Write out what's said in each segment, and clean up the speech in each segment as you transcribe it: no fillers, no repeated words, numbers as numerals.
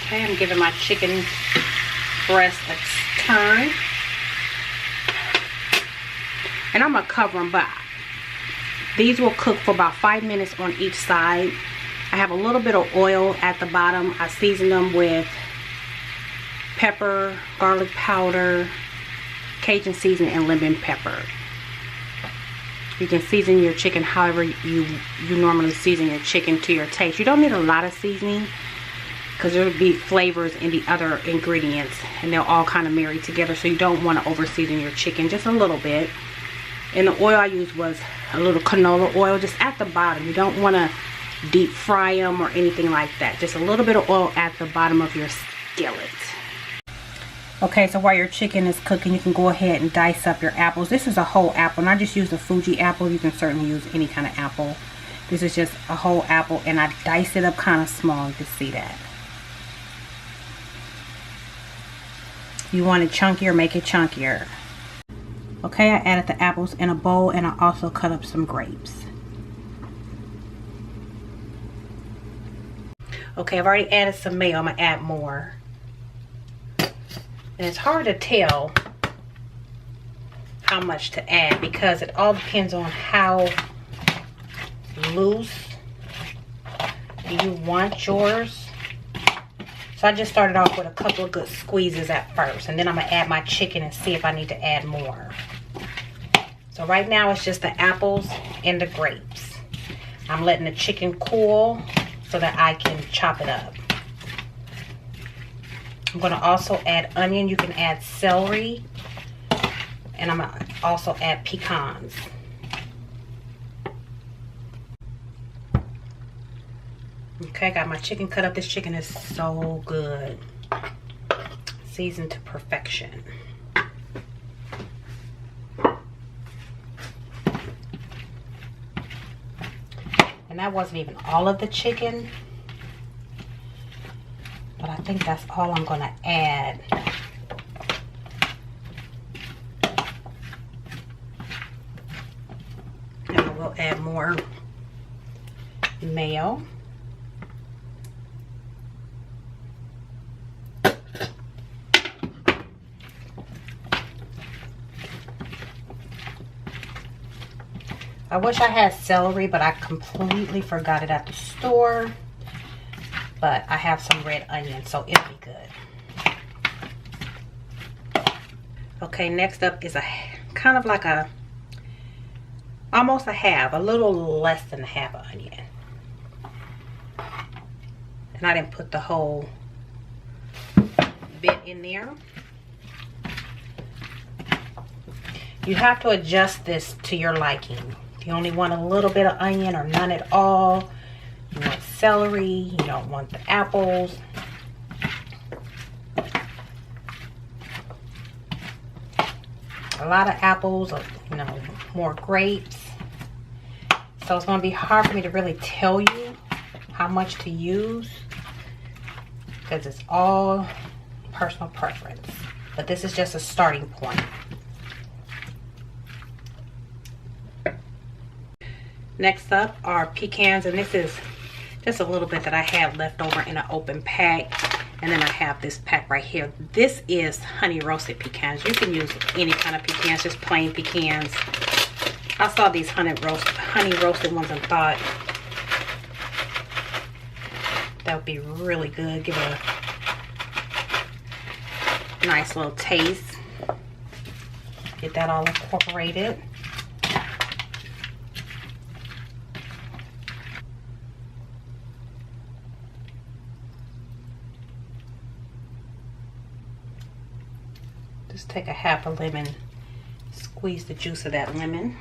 Okay, I'm giving my chicken breast a turn. And I'm going to cover them, but these will cook for about 5 minutes on each side. I have a little bit of oil at the bottom. I season them with pepper, garlic powder, Cajun seasoning, and lemon pepper. You can season your chicken however you normally season your chicken to your taste. You don't need a lot of seasoning because there will be flavors in the other ingredients and they'll all kind of marry together, so you don't want to over season your chicken, just a little bit. And the oil I used was a little canola oil just at the bottom. You don't want to deep fry them or anything like that. Just a little bit of oil at the bottom of your skillet. Okay, so while your chicken is cooking, you can go ahead and dice up your apples. This is a whole apple, and I just used a Fuji apple. You can certainly use any kind of apple. This is just a whole apple, and I diced it up kind of small. You can see that. If you want it chunkier, make it chunkier. Okay, I added the apples in a bowl, and I also cut up some grapes. Okay, I've already added some mayo. I'm going to add more. And it's hard to tell how much to add because it all depends on how loose you want yours. So I just started off with a couple of good squeezes at first, and then I'm going to add my chicken and see if I need to add more. So right now it's just the apples and the grapes. I'm letting the chicken cool so that I can chop it up. I'm going to also add onion. You can add celery. And I'm going to also add pecans. Okay, got my chicken cut up. This chicken is so good. Seasoned to perfection. And that wasn't even all of the chicken. But I think that's all I'm going to add. And I will add more mayo. I wish I had celery, but I completely forgot it at the store. But I have some red onion, so it'll be good. Okay, next up is a kind of like a, almost a half, a little less than a half an onion. And I didn't put the whole bit in there. You have to adjust this to your liking. If you only want a little bit of onion or none at all, you want celery, you don't want the apples. A lot of apples, you know, more grapes. So it's going to be hard for me to really tell you how much to use because it's all personal preference. But this is just a starting point. Next up are pecans, and this is just a little bit that I have left over in an open pack. And then I have this pack right here. This is honey roasted pecans. You can use any kind of pecans, just plain pecans. I saw these honey roasted ones and thought that would be really good. Give it a nice little taste. Get that all incorporated. Just take a half a lemon, squeeze the juice of that lemon.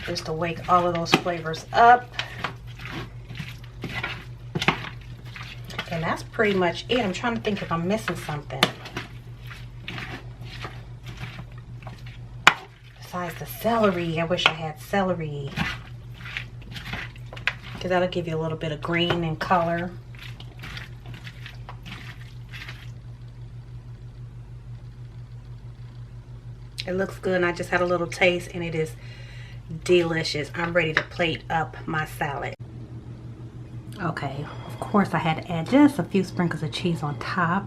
Just to wake all of those flavors up. And that's pretty much it. I'm trying to think if I'm missing something. Besides the celery, I wish I had celery. Because that'll give you a little bit of green and color. It looks good, and I just had a little taste, and it is delicious. I'm ready to plate up my salad. Okay, of course I had to add just a few sprinkles of cheese on top.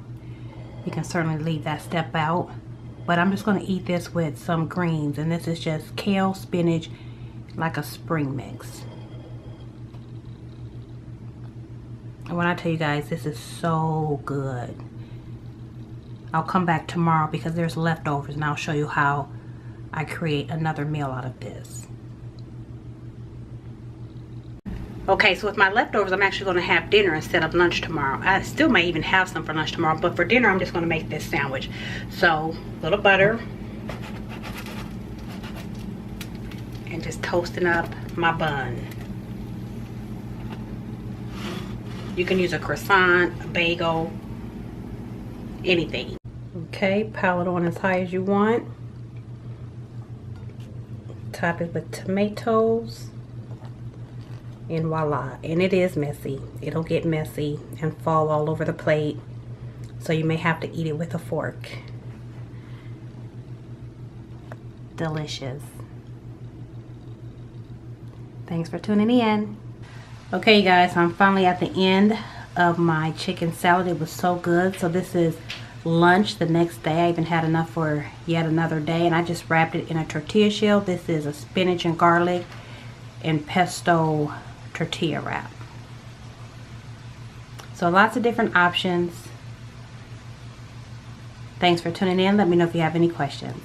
You can certainly leave that step out. But I'm just going to eat this with some greens. And this is just kale, spinach, like a spring mix. And when I tell you guys, this is so good. I'll come back tomorrow because there's leftovers and I'll show you how I create another meal out of this. Okay, so with my leftovers, I'm actually going to have dinner instead of lunch tomorrow. I still may even have some for lunch tomorrow, but for dinner, I'm just going to make this sandwich. So, a little butter. And just toasting up my bun. You can use a croissant, a bagel, anything. Okay, pile it on as high as you want. Top it with tomatoes. And voila. And it is messy. It'll get messy and fall all over the plate. So you may have to eat it with a fork. Delicious. Thanks for tuning in. Okay, you guys, I'm finally at the end of my chicken salad. It was so good. So this is lunch the next day. I even had enough for yet another day. And I just wrapped it in a tortilla shell. This is a spinach and garlic and pesto tortilla wrap. So lots of different options. Thanks for tuning in. Let me know if you have any questions.